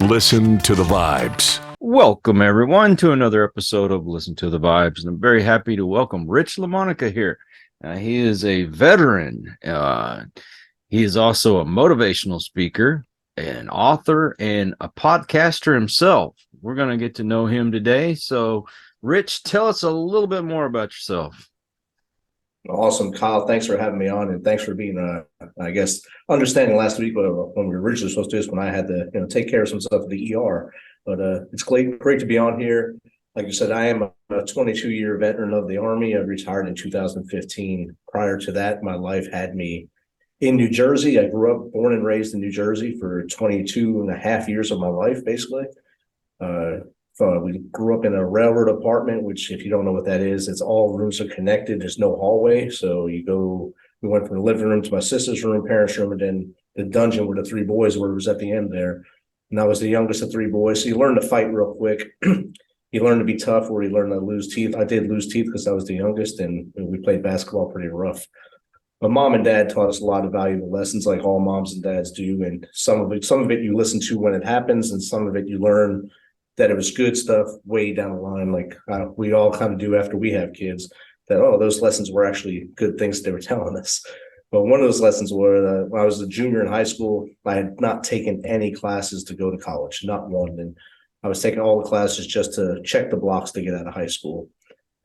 Listen to the Vibes. Welcome, everyone, to another episode of Listen to the Vibes. And I'm very happy to welcome Rich LaMonica here. He is a veteran. He is also a motivational speaker, an author, and a podcaster himself. We're going to get to know him today. So, Rich, tell us a little bit more about yourself. Awesome, Kyle. Thanks for having me on, and thanks for being, understanding last week when we were originally supposed to do this, when I had to, take care of some stuff at the ER. But it's great to be on here. Like you said, I am a 22-year veteran of the Army. I retired in 2015. Prior to that, my life had me in New Jersey. I grew up, born and raised in New Jersey for 22 and a half years of my life, basically. We grew up in a railroad apartment, which, if you don't know what that is, it's all rooms are connected. There's no hallway. So we went from the living room to my sister's room, parents' room, and then the dungeon where the three boys were was at the end there. And I was the youngest of three boys. So you learn to fight real quick. You learn to be tough, or you learn to lose teeth. I did lose teeth because I was the youngest, and we played basketball pretty rough. But mom and dad taught us a lot of valuable lessons, like all moms and dads do. And some of it you listen to when it happens, and some of it you learn that it was good stuff way down the line, like we all kind of do after we have kids, that, those lessons were actually good things they were telling us. But one of those lessons were when I was a junior in high school, I had not taken any classes to go to college, not one. And I was taking all the classes just to check the blocks to get out of high school.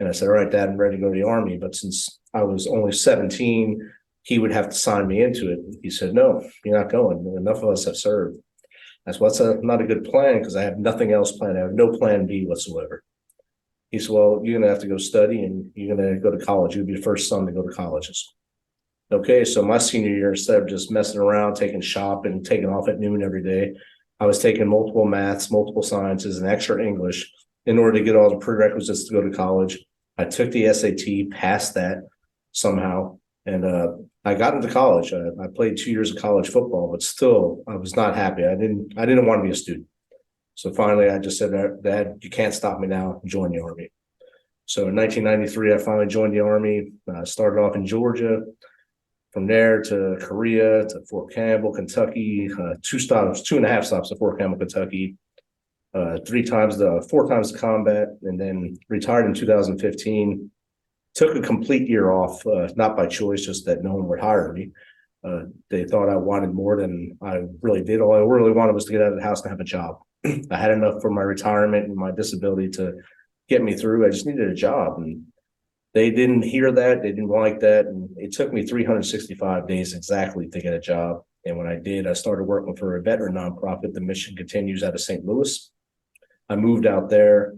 And I said, all right, Dad, I'm ready to go to the Army. But since I was only 17, he would have to sign me into it. He said, no, you're not going. Enough of us have served. That's not a good plan, because I have nothing else planned. I have no plan B whatsoever. He said, well, you're going to have to go study, and you're going to go to college. You'll be the first son to go to colleges. Okay, so my senior year, instead of just messing around, taking shop and taking off at noon every day, I was taking multiple maths, multiple sciences, and extra English in order to get all the prerequisites to go to college. I took the SAT, passed that somehow, and I got into college. I played 2 years of college football, but still, I was not happy. I didn't want to be a student. So finally, I just said, Dad, you can't stop me now. Join the Army. So in 1993, I finally joined the Army. I started off in Georgia. From there to Korea, to Fort Campbell, Kentucky, 2.5 stops at Fort Campbell, Kentucky, 4 times the combat, and then retired in 2015. Took a complete year off, not by choice, just that no one would hire me. They thought I wanted more than I really did. All I really wanted was to get out of the house and have a job. I had enough for my retirement and my disability to get me through. I just needed a job. And they didn't hear that. They didn't like that. And it took me 365 days exactly to get a job. And when I did, I started working for a veteran nonprofit. The mission continues out of St. Louis. I moved out there.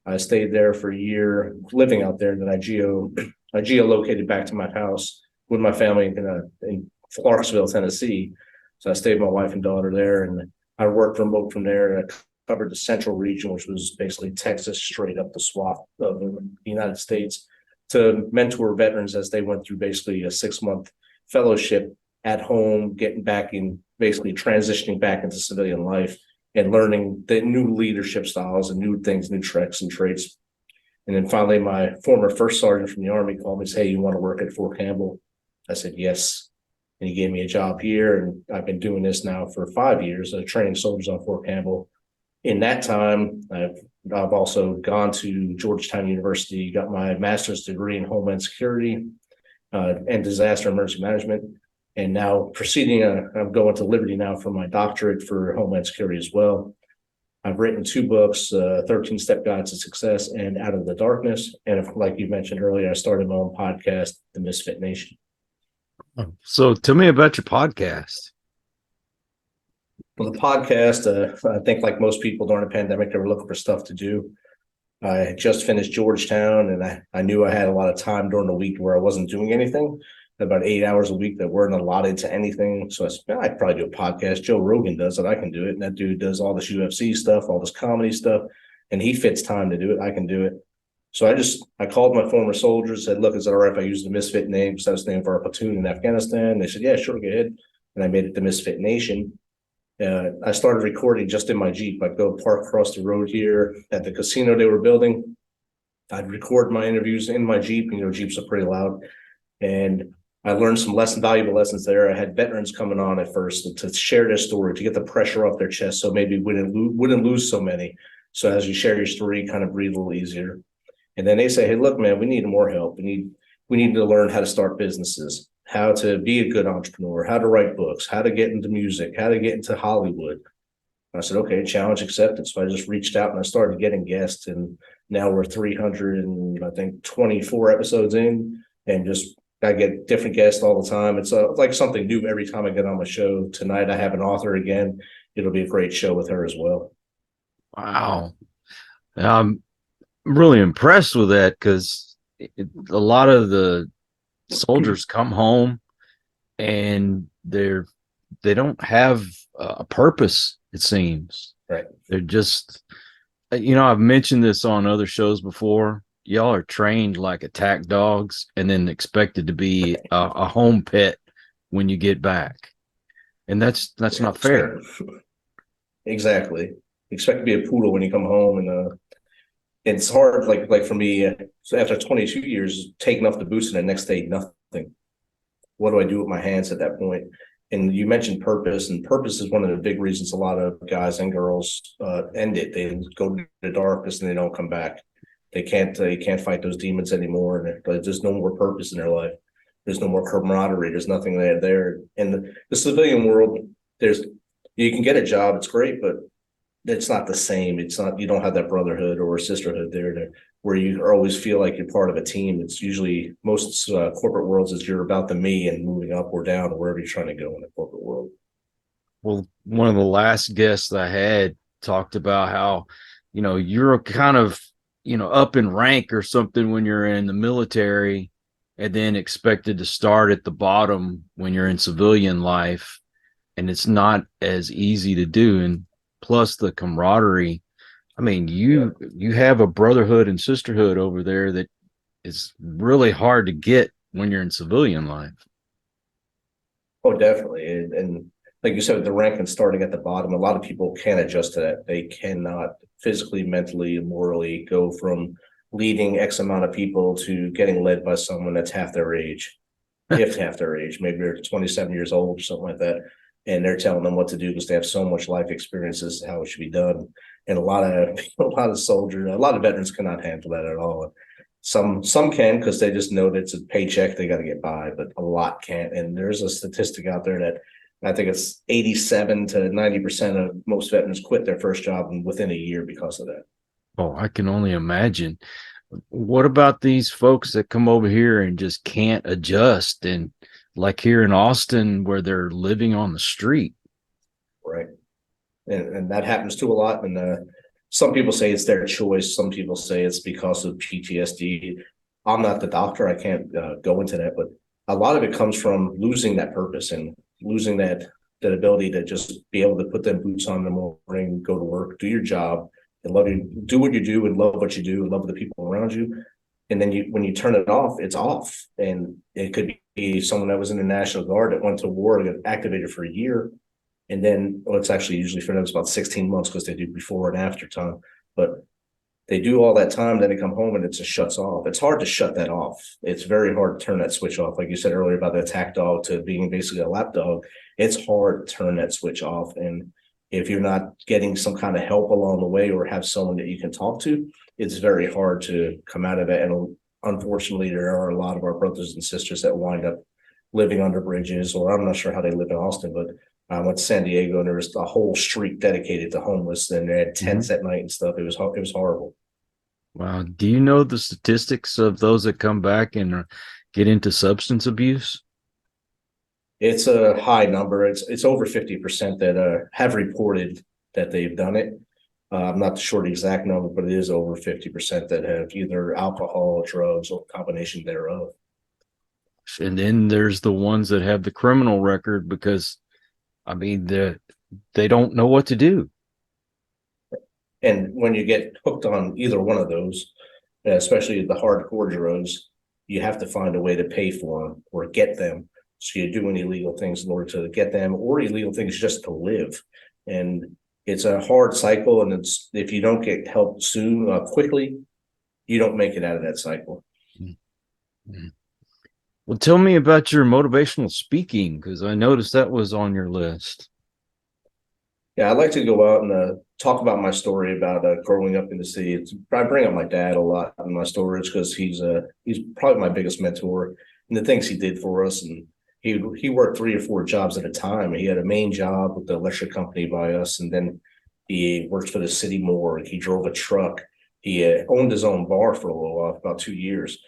I stayed there for a year, living out there. Then I geolocated back to my house with my family in Clarksville, Tennessee. So I stayed with my wife and daughter there, and I worked remote from there. I covered the central region, which was basically Texas, straight up the swath of the United States, to mentor veterans as they went through basically a 6-month fellowship at home, getting back in, basically transitioning back into civilian life, and learning the new leadership styles and new things, new tricks and traits. And then finally, my former first sergeant from the Army called me and said, hey, you want to work at Fort Campbell? I said, yes. And he gave me a job here. And I've been doing this now for 5 years, training soldiers on Fort Campbell. In that time, I've also gone to Georgetown University, got my master's degree in Homeland Security and disaster emergency management. And now I'm going to Liberty now for my doctorate for Homeland Security as well. I've written 2 books, 13-Step Guide to Success and Out of the Darkness. And like you mentioned earlier, I started my own podcast, the MisFitNation. So tell me about your podcast. Well, the podcast, I think like most people during the pandemic, they were looking for stuff to do. I had just finished Georgetown, and I knew I had a lot of time during the week where I wasn't doing anything. About 8 hours a week that weren't allotted to anything. So I said, I'd probably do a podcast. Joe Rogan does it. I can do it. And that dude does all this UFC stuff, all this comedy stuff, and he fits time to do it. I can do it. So I called my former soldiers, said, look, is it all right if I use the Misfit name? Because that was the name for our platoon in Afghanistan. They said, yeah, sure, go ahead. And I made it the Misfit Nation. I started recording just in my Jeep. I'd go park across the road here at the casino they were building. I'd record my interviews in my Jeep. Jeeps are pretty loud. And I learned some valuable lessons there. I had veterans coming on at first to share their story, to get the pressure off their chest, so maybe wouldn't lose so many. So as you share your story, you kind of breathe a little easier. And then they say, hey, look, man, we need more help. We need to learn how to start businesses, how to be a good entrepreneur, how to write books, how to get into music, how to get into Hollywood. I said, okay, challenge accepted. So I just reached out and I started getting guests, and now we're 300 and I think 24 episodes in, and just I get different guests all the time. It's like something new every time I get on my show. Tonight I have an author again. It'll be a great show with her as well. Wow. I'm really impressed with that, because a lot of the soldiers come home and they don't have a purpose, it seems. Right. They're just, I've mentioned this on other shows before. Y'all are trained like attack dogs and then expected to be a home pet when you get back. And that's not fair. Exactly. Expect to be a poodle when you come home, and it's hard. Like for me, so after 22 years, taking off the boots and the next day, nothing. What do I do with my hands at that point? And you mentioned purpose, and purpose is one of the big reasons a lot of guys and girls end it. They go to the darkness and they don't come back. They can't fight those demons anymore, and there's just no more purpose in their life. There's no more camaraderie. There's nothing there. In the civilian world, you can get a job, it's great, but it's not the same. It's not, you don't have that brotherhood or sisterhood there where you always feel like you're part of a team. It's usually most corporate worlds is you're about the me and moving up or down or wherever you're trying to go in the corporate world. Well, one of the last guests I had talked about how, you're kind of, up in rank or something when you're in the military, and then expected to start at the bottom when you're in civilian life. And it's not as easy to do. And plus the camaraderie. I mean, you have a brotherhood and sisterhood over there that is really hard to get when you're in civilian life. Oh, definitely. And like you said, the rank and starting at the bottom, a lot of people can't adjust to that. They cannot physically, mentally, and morally go from leading X amount of people to getting led by someone that's half their age, if half their age. Maybe they're 27 years old or something like that. And they're telling them what to do because they have so much life experiences, how it should be done. And a lot of soldiers, a lot of veterans cannot handle that at all. Some can because they just know that it's a paycheck, they got to get by, but a lot can't. And there's a statistic out there that I think it's 87 to 90% of most veterans quit their first job within a year because of that. Oh, I can only imagine. What about these folks that come over here and just can't adjust, and like here in Austin where they're living on the street? Right. And that happens too a lot. And some people say it's their choice. Some people say it's because of PTSD. I'm not the doctor. I can't go into that, but a lot of it comes from losing that purpose and losing that ability to just be able to put them boots on in the morning, go to work, do your job, and do what you do and love what you do and love the people around you. And then when you turn it off, it's off. And it could be someone that was in the National Guard that went to war and got activated for a year. And then, it's actually usually for them, it's about 16 months because they do before and after time. But they do all that time, then they come home and it just shuts off. It's hard to shut that off. It's very hard to turn that switch off. Like you said earlier about the attack dog to being basically a lap dog, it's hard to turn that switch off. And if you're not getting some kind of help along the way or have someone that you can talk to, it's very hard to come out of it. And unfortunately, there are a lot of our brothers and sisters that wind up living under bridges, or I'm not sure how they live in Austin, but I went to San Diego and there was a whole street dedicated to homeless, and they had tents at night and stuff. It was horrible. Wow. Do you know the statistics of those that come back and get into substance abuse? It's a high number. It's over 50% that have reported that they've done it. I'm not sure the exact number, but it is over 50% that have either alcohol, drugs, or a combination thereof. And then there's the ones that have the criminal record because, I mean, they don't know what to do. And when you get hooked on either one of those, especially the hardcore drugs, you have to find a way to pay for them or get them. So you're doing illegal things in order to get them, or illegal things just to live. And it's a hard cycle. And it's, if you don't get help soon, quickly, you don't make it out of that cycle. Mm-hmm. Well, tell me about your motivational speaking, because I noticed that was on your list. Yeah, I'd like to go out and talk about my story about growing up in the city. I bring up my dad a lot in my stories because he's probably my biggest mentor and the things he did for us. And he worked 3 or 4 jobs at a time. He had a main job with the electric company by us, and then he worked for the city morgue. He drove a truck. He owned his own bar for a little while, about 2 years,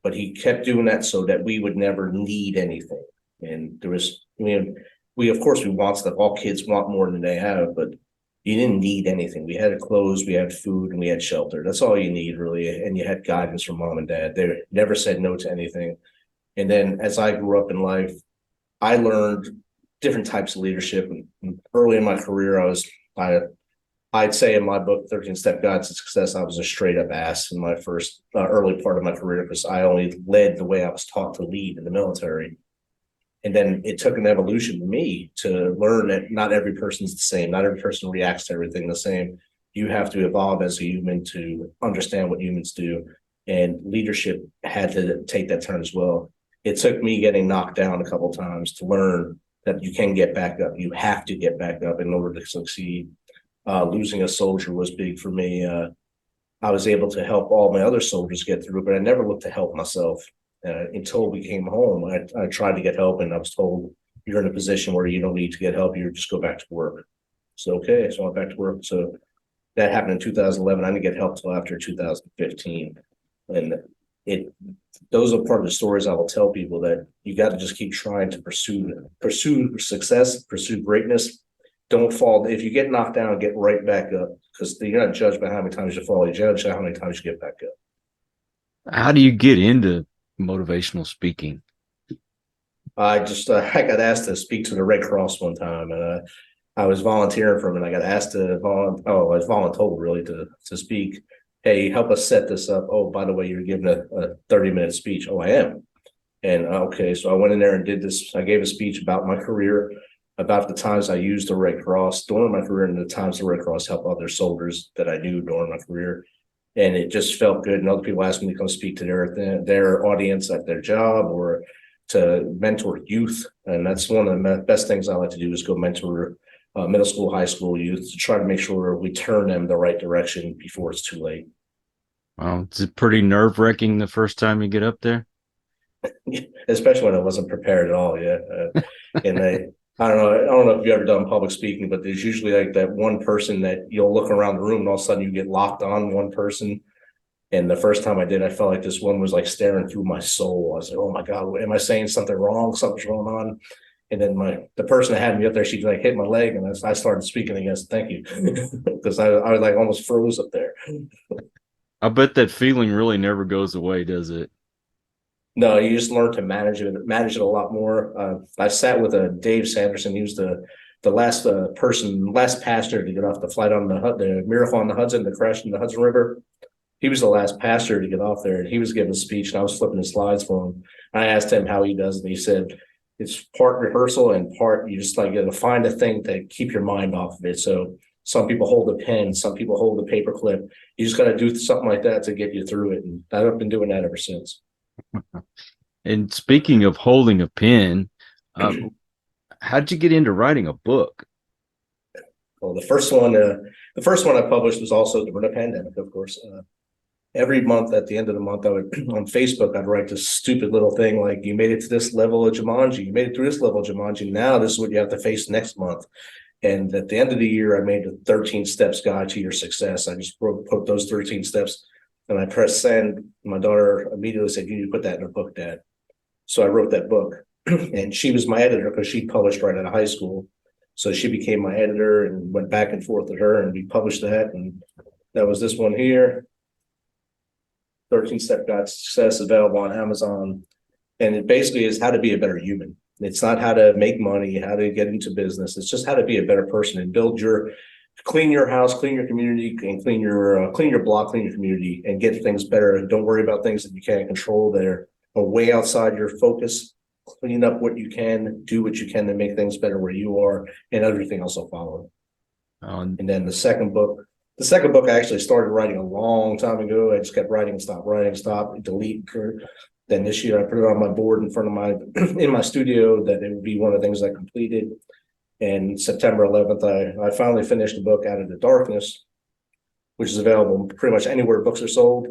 but he kept doing that so that we would never need anything. And there was, I mean, we of course we want stuff. All kids want more than they have, but you didn't need anything. We had clothes, we had food, and we had shelter. That's all you need, really. And you had guidance from mom and dad. They never said no to anything. And then as I grew up in life, I learned different types of leadership. And early in my career, I'd say in my book, 13-Step Guide to Success, I was a straight up ass in my first early part of my career because I only led the way I was taught to lead in the military. And then it took an evolution to me to learn that not every person's the same. Not every person reacts to everything the same. You have to evolve as a human to understand what humans do. And leadership had to take that turn as well. It took me getting knocked down a couple of times to learn that you can get back up. You have to get back up in order to succeed. Losing a soldier was big for me. I was able to help all my other soldiers get through, but I never looked to help myself. Until we came home, I tried to get help, and I was told, you're in a position where you don't need to get help. You just go back to work. So, okay. So I went back to work. So that happened in 2011. I didn't get help till after 2015. And those are part of the stories I will tell people, that you got to just keep trying to pursue success, pursue greatness. Don't fall. If you get knocked down, get right back up, because you're not judged by how many times you fall. You judge by how many times you get back up. How do you get into motivational speaking? I got asked to speak to the Red Cross one time, and I was volunteering for them, and I got asked to I was voluntold really to speak. Hey, help us set this up. Oh, by the way, you're giving a 30-minute speech. Oh, I am. And okay, so I went in there and did this. I gave a speech about my career, about the times I used the Red Cross during my career, and the times the Red Cross helped other soldiers that I knew during my career. And it just felt good. And other people asked me to come speak to their audience at their job, or to mentor youth. And that's one of the best things I like to do, is go mentor middle school, high school youth, to try to make sure we turn them the right direction before it's too late. Well, is it pretty nerve-wracking the first time you get up there? Especially when I wasn't prepared at all yet. And I don't know if you've ever done public speaking, but there's usually like that one person that you'll look around the room and all of a sudden you get locked on one person. And the first time I did, I felt like this one was like staring through my soul. I was like, oh my God, am I saying something wrong? Something's going on. And then the person that had me up there, she like hit my leg, and I started speaking again. Thank you. Because I was like almost froze up there. I bet that feeling really never goes away, does it? No, you just learn to manage it a lot more. I sat with Dave Sanderson. He was the last last pastor to get off the flight on the Miracle on the Hudson, the crash in the Hudson River. He was the last pastor to get off there, and he was giving a speech, and I was flipping the slides for him. I asked him how he does it, and he said it's part rehearsal and part you just like got to find a thing to keep your mind off of it. So some people hold a pen, some people hold a paper clip. You just got to do something like that to get you through it, and I've been doing that ever since. And speaking of holding a pen, how'd you get into writing a book? Well, the first one I published was also during the pandemic, of course. Every month at the end of the month, I would on Facebook, I'd write this stupid little thing like, you made it to this level of Jumanji, you made it through this level of Jumanji. Now this is what you have to face next month. And at the end of the year, I made a 13 steps guide to your success. I just put those 13 steps, and I pressed send. My daughter immediately said, you need to put that in a book, Dad. So I wrote that book, and she was my editor because she published right out of high school. So she became my editor, and went back and forth with her, and we published that. And that was this one here, 13-Step Guide to Success, available on Amazon. And it basically is how to be a better human. It's not how to make money, how to get into business. It's just how to be a better person and clean your house, clean your community, and clean your block, clean your community, and get things better. Don't worry about things that you can't control that are way outside your focus. Clean up what you can, do what you can to make things better where you are, and everything else will follow. And then the second book I actually started writing a long time ago. I just kept writing, stop, delete. Then this year I put it on my board in front of my in my studio that it would be one of the things I completed. And September 11th, I finally finished the book Out of the Darkness, which is available pretty much anywhere books are sold.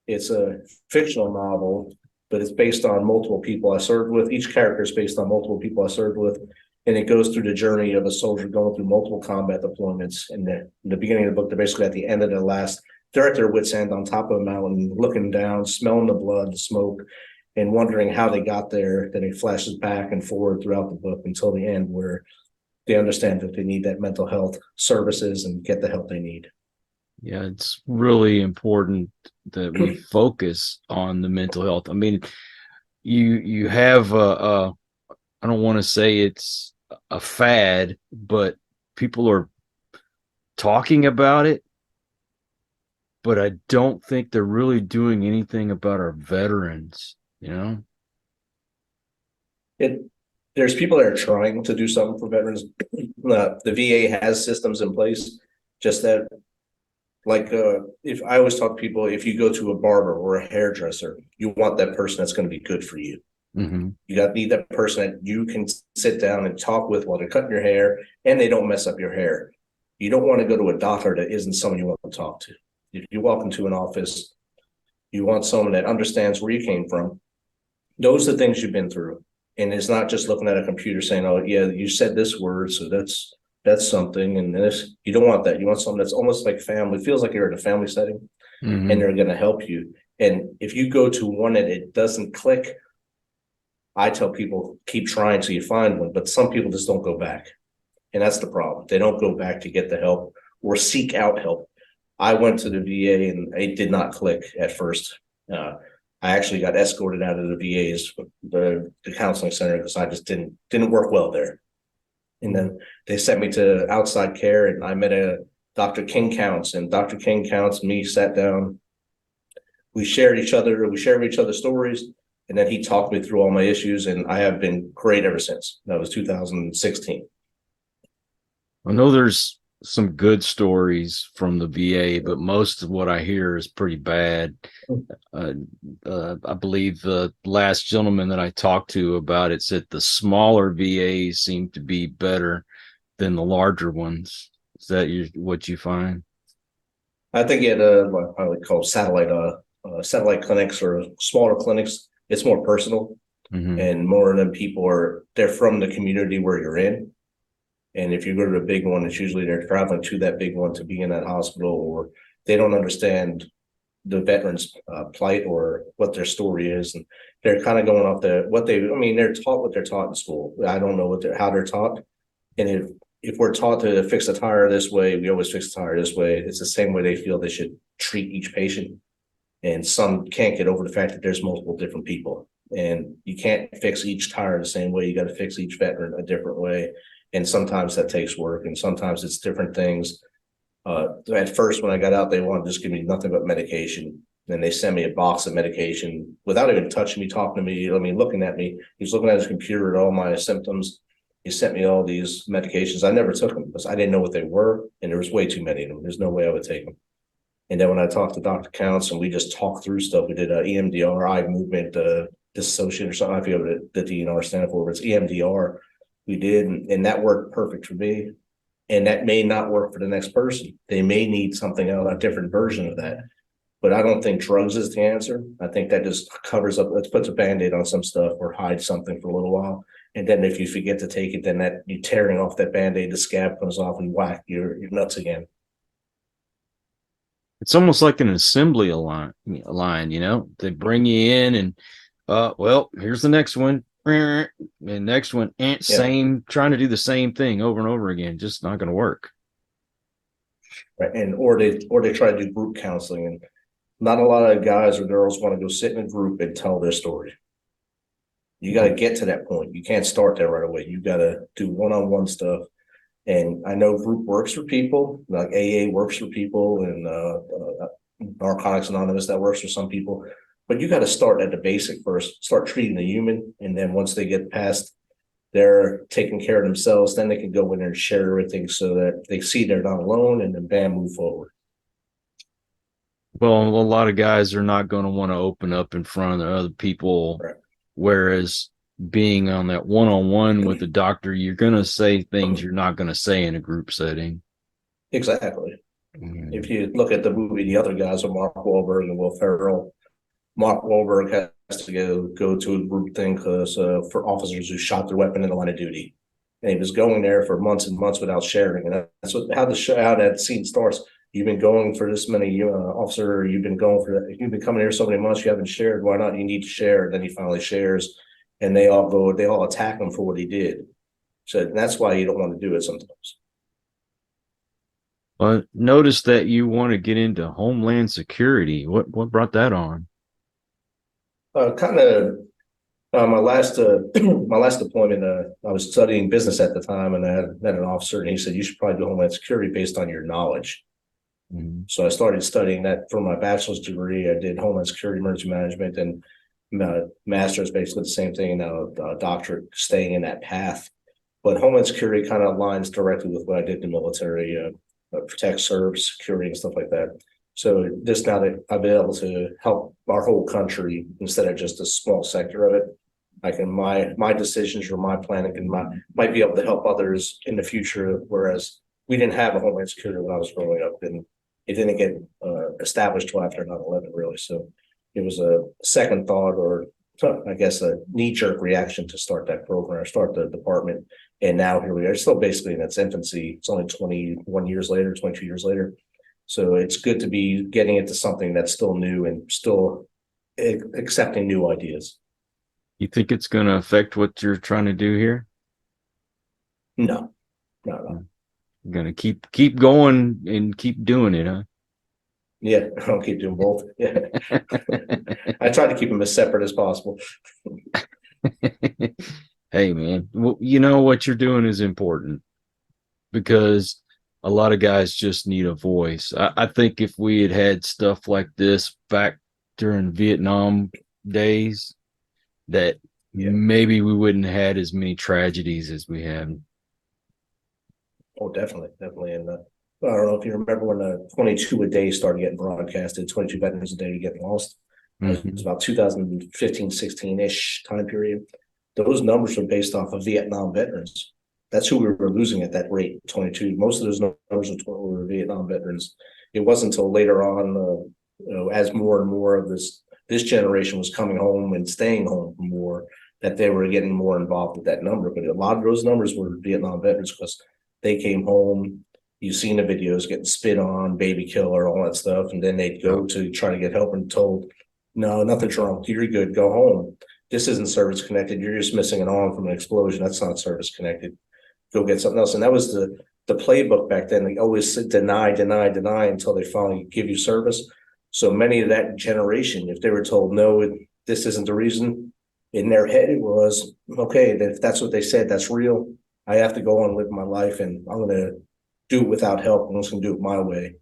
It's a fictional novel, but it's based on multiple people I served with. Each character is based on multiple people I served with. And it goes through the journey of a soldier going through multiple combat deployments. And in the beginning of the book, they're basically at the end of the last, they're at their wits' end on top of a mountain, looking down, smelling the blood, the smoke, and wondering how they got there. Then it flashes back and forward throughout the book until the end, where they understand that they need that mental health services and get the help they need. Yeah, it's really important that we focus on the mental health. I mean, you have I don't want to say it's a fad, but people are talking about it, but I don't think they're really doing anything about our veterans, you know? There's people that are trying to do something for veterans. The VA has systems in place, just that, like, if I always talk to people, if you go to a barber or a hairdresser, you want that person that's going to be good for you. Mm-hmm. You need that person that you can sit down and talk with while they're cutting your hair, and they don't mess up your hair. You don't want to go to a doctor that isn't someone you want to talk to. If you walk into an office, you want someone that understands where you came from. Those are the things you've been through. And it's not just looking at a computer saying, oh, yeah, you said this word, so that's something. And this, you don't want that. You want something that's almost like family. It feels like you're in a family setting, and they're going to help you. And if you go to one and it doesn't click, I tell people, keep trying till you find one, but some people just don't go back. And that's the problem. They don't go back to get the help or seek out help. I went to the VA and it did not click at first. I actually got escorted out of the VA's, the counseling center, because I just didn't work well there. And then they sent me to outside care, and I met a Dr. King Counts, and Dr. King Counts, me, sat down. We shared each other's stories. And then he talked me through all my issues, and I have been great ever since. That was 2016. I know there's some good stories from the VA, but most of what I hear is pretty bad. I believe the last gentleman that I talked to about it said the smaller VAs seem to be better than the larger ones. Is that what you find? I think at what I would call satellite clinics or smaller clinics, it's more personal, and more of them people they're from the community where you're in. And if you go to the big one, it's usually they're traveling to that big one to be in that hospital, or they don't understand the veterans' plight or what their story is, and they're kind of going off they're taught what they're taught in school. I don't know how they're taught, and if we're taught to fix a tire this way, we always fix the tire this way. It's the same way they feel they should treat each patient. And some can't get over the fact that there's multiple different people, and you can't fix each tire the same way. You got to fix each veteran a different way. And sometimes that takes work, and sometimes it's different things. At first, when I got out, they wanted to just give me nothing but medication. Then they sent me a box of medication without even touching me, talking to me. I mean, looking at me. He was looking at his computer at all my symptoms. He sent me all these medications. I never took them because I didn't know what they were, and there was way too many of them. There's no way I would take them. And then when I talked to Dr. Counts and we just talked through stuff, we did EMDR, eye movement dissociation or something. I forget what the DNR stand for, but it's EMDR. We did, and that worked perfect for me. And that may not work for the next person. They may need something else, a different version of that. But I don't think drugs is the answer. I think that just covers up, puts a Band-Aid on some stuff or hides something for a little while. And then if you forget to take it, then that you tearing off that Band-Aid, the scab comes off and whack, you're nuts again. It's almost like an assembly line, you know, they bring you in and, well, here's the next one. And next one, same, trying to do the same thing over and over again, just not going to work. Right. And, or they try to do group counseling, and not a lot of guys or girls want to go sit in a group and tell their story. You got to get to that point. You can't start there right away. You got to do one-on-one stuff. And I know group works for people, like AA works for people, and Narcotics Anonymous, that works for some people. But you got to start at the basic first, start treating the human. And then once they get past they're taking care of themselves, then they can go in there and share everything so that they see they're not alone, and then bam, move forward. Well, a lot of guys are not going to want to open up in front of other people, Right. whereas being on that one-on-one with the doctor, you're going to say things you're not going to say in a group setting. Exactly. If Mm. you look at the movie, the other guys are Mark Wahlberg and Will Ferrell. Mark Wahlberg has to go to a group thing because for officers who shot their weapon in the line of duty, and he was going there for months and months without sharing. And that's how that scene starts. You've been going for this many officer. You've been going for that. You've been coming here so many months. You haven't shared. Why not? You need to share. And then he finally shares, and they all go. They all attack him for what he did. So that's why you don't want to do it sometimes. But notice that you want to get into Homeland Security. What brought that on? Kind of my last my last deployment, I was studying business at the time, and I had met an officer, and he said you should probably do Homeland Security based on your knowledge. Mm. So I started studying that for my bachelor's degree. I did Homeland Security, emergency management, and master's, basically the same thing. Now doctorate, staying in that path. But Homeland Security kind of aligns directly with what I did in the military, protect, serve, security, and stuff like that. So just now that I've been able to help our whole country instead of just a small sector of it, I can my decisions or my planning might be able to help others in the future. Whereas we didn't have a Homeland Security when I was growing up, and it didn't get established till after 9/11, really. So it was a second thought, or I guess a knee-jerk reaction to start that program, or start the department. And now here we are, still basically in its infancy. It's only 21 years later, 22 years later. So it's good to be getting into something that's still new and still accepting new ideas. You think it's going to affect what you're trying to do here? No, no, no. You're going to keep going and keep doing it, huh? Yeah, I'll keep doing both. Yeah. I try to keep them as separate as possible. Hey, man, well, you know what you're doing is important because a lot of guys just need a voice. I think if we had had stuff like this back during Vietnam days, that Yeah. maybe we wouldn't have had as many tragedies as we have. Oh, definitely, definitely. And I don't know if you remember when 22 a day started getting broadcasted, 22 veterans a day getting lost. It was Mhm. about 2015, 16-ish time period. Those numbers are based off of Vietnam veterans. That's who we were losing at that rate, 22. Most of those numbers were Vietnam veterans. It wasn't until later on, as more and more of this generation was coming home and staying home for more, that they were getting more involved with that number. But a lot of those numbers were Vietnam veterans because they came home. You've seen the videos getting spit on, baby killer, all that stuff, and then they'd go to try to get help and told, "No, nothing's wrong. You're good. Go home. This isn't service connected. You're just missing an arm from an explosion. That's not service connected. Go get something else." And that was the playbook back then. They always said deny, deny, deny until they finally give you service. So many of that generation, if they were told no, this isn't the reason, in their head it was okay. If that's what they said, that's real. I have to go on and live my life, and I'm going to do it without help. I'm just going to do it my way.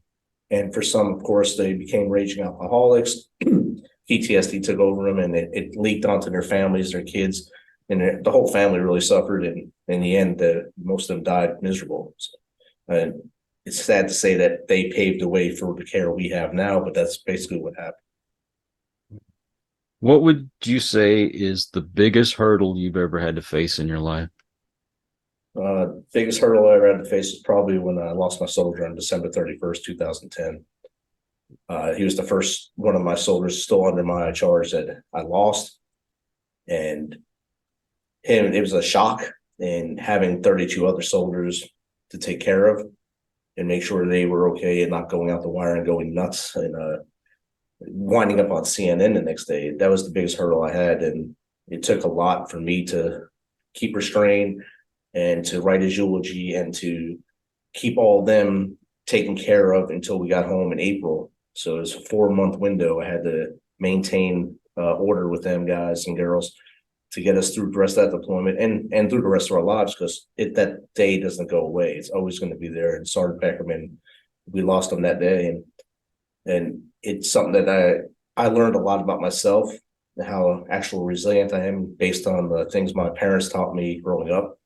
And for some, of course, they became raging alcoholics. PTSD took over them, and it leaked onto their families, their kids, and the whole family really suffered. And in the end, most of them died miserable. So, and it's sad to say that they paved the way for the care we have now, but that's basically what happened. What would you say is the biggest hurdle you've ever had to face in your life? Biggest hurdle I ever had to face was probably when I lost my soldier on December 31st, 2010. He was the first one of my soldiers still under my charge that I lost. And it was a shock, and having 32 other soldiers to take care of and make sure they were okay and not going out the wire and going nuts and winding up on CNN the next day. That was the biggest hurdle I had. And it took a lot for me to keep restrained and to write his eulogy and to keep all of them taken care of until we got home in April. So it was a 4-month window. I had to maintain order with them guys and girls to get us through the rest of that deployment and through the rest of our lives, because that day doesn't go away. It's always going to be there. And Sergeant Beckerman, we lost him that day, and it's something that I learned a lot about myself, how actual resilient I am based on the things my parents taught me growing up,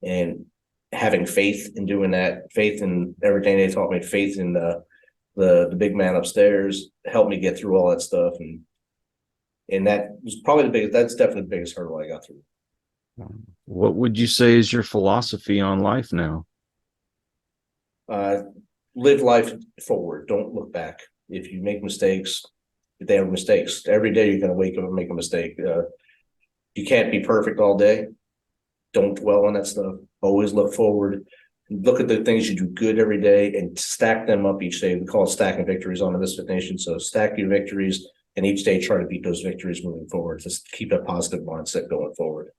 and having faith in doing that, faith in everything they taught me, faith in the the big man upstairs helped me get through all that stuff, and that was probably that's definitely the biggest hurdle I got through. What would you say is your philosophy on life now? Live life forward. Don't look back. If you make mistakes, they are mistakes. Every day you're going to wake up and make a mistake. You can't be perfect all day. Don't dwell on that stuff. Always look forward. Look at the things you do good every day and stack them up each day. We call it stacking victories on the MisFitNation. So stack your victories and each day try to beat those victories moving forward. Just keep a positive mindset going forward.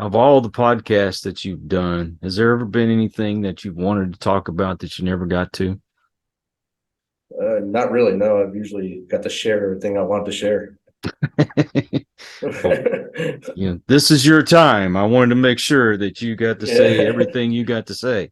Of all the podcasts that you've done, has there ever been anything that you wanted to talk about that you never got to? Not really. No, I've usually got to share everything I want to share. Well, this is your time. I wanted to make sure that you got to say everything you got to say.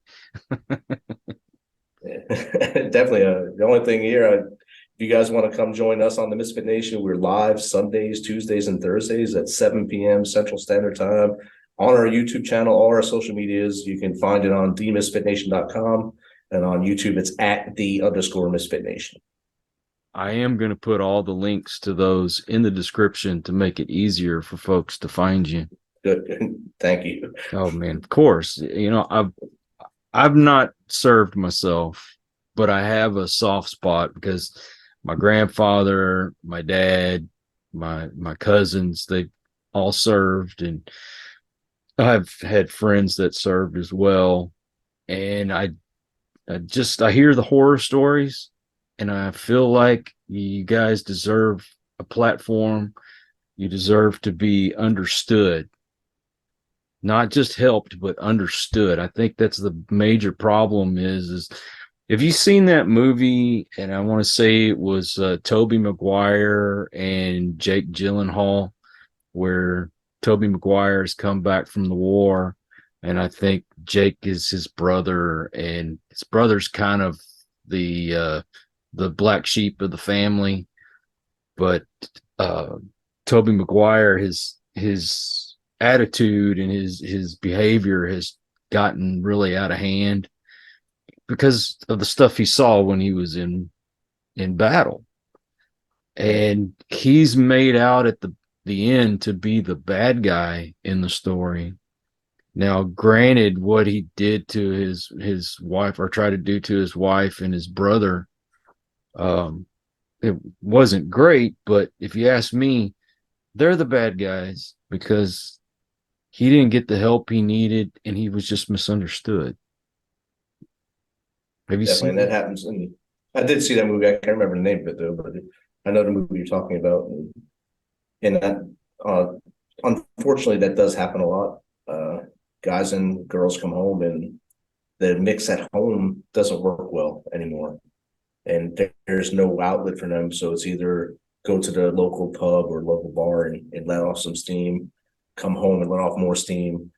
Definitely. The only thing here, if you guys want to come join us on the MisFitNation, we're live Sundays, Tuesdays, and Thursdays at 7 p.m. Central Standard Time on our YouTube channel, all our social medias. You can find it on themisfitnation.com, and on YouTube, it's at @the_MisFitNation. I am going to put all the links to those in the description to make it easier for folks to find you. Good. Thank you. Oh man, of course. I've not served myself, but I have a soft spot because my grandfather, my dad, my cousins, they all served, and I've had friends that served as well. And I hear the horror stories, and I feel like you guys deserve a platform. You deserve to be understood, not just helped, but understood. I think that's the major problem is if you've seen that movie, and I want to say it was Tobey Maguire and Jake Gyllenhaal, where Tobey Maguire has come back from the war, and I think Jake is his brother, and his brother's kind of the black sheep of the family. But Tobey Maguire, his attitude and his behavior has gotten really out of hand because of the stuff he saw when he was in battle. And he's made out at the end to be the bad guy in the story. Now, granted, what he did to his wife, or tried to do to his wife and his brother, it wasn't great. But if you ask me, they're the bad guys because he didn't get the help he needed, and he was just misunderstood. Have you Definitely, seen that happens. And I did see that movie. I can't remember the name of it though, but I know the movie you're talking about. And that, unfortunately, that does happen a lot. Guys and girls come home, and the mix at home doesn't work well anymore, and there's no outlet for them. So it's either go to the local pub or local bar and let off some steam, come home and let off more steam,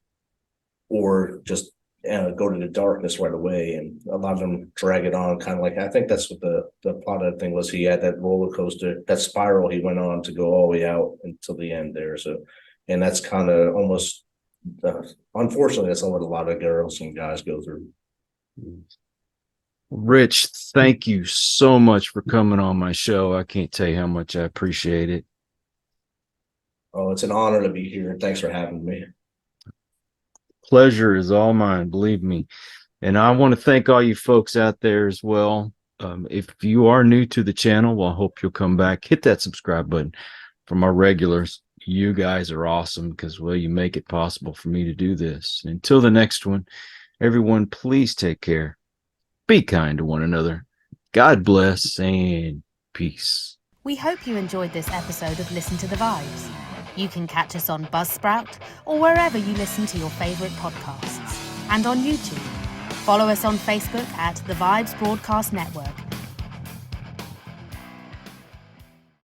or just go to the darkness right away. And a lot of them drag it on, kind of like, I think that's what the plot of the thing was. He had that roller coaster, that spiral he went on to go all the way out until the end there. So, and that's kind of almost, unfortunately, that's what a lot of girls and guys go through. Rich, thank you so much for coming on my show. I can't tell you how much I appreciate it. Oh, it's an honor to be here. Thanks for having me. Pleasure is all mine, believe me. And I want to thank all you folks out there as well. If you are new to the channel, well, I hope you'll come back. Hit that subscribe button. For my regulars, you guys are awesome because, well, you make it possible for me to do this. And until the next one, everyone, please take care. Be kind to one another. God bless and peace. We hope you enjoyed this episode of Listen to the Vibes. You can catch us on Buzzsprout or wherever you listen to your favorite podcasts, and on YouTube. Follow us on Facebook at The Vibes Broadcast Network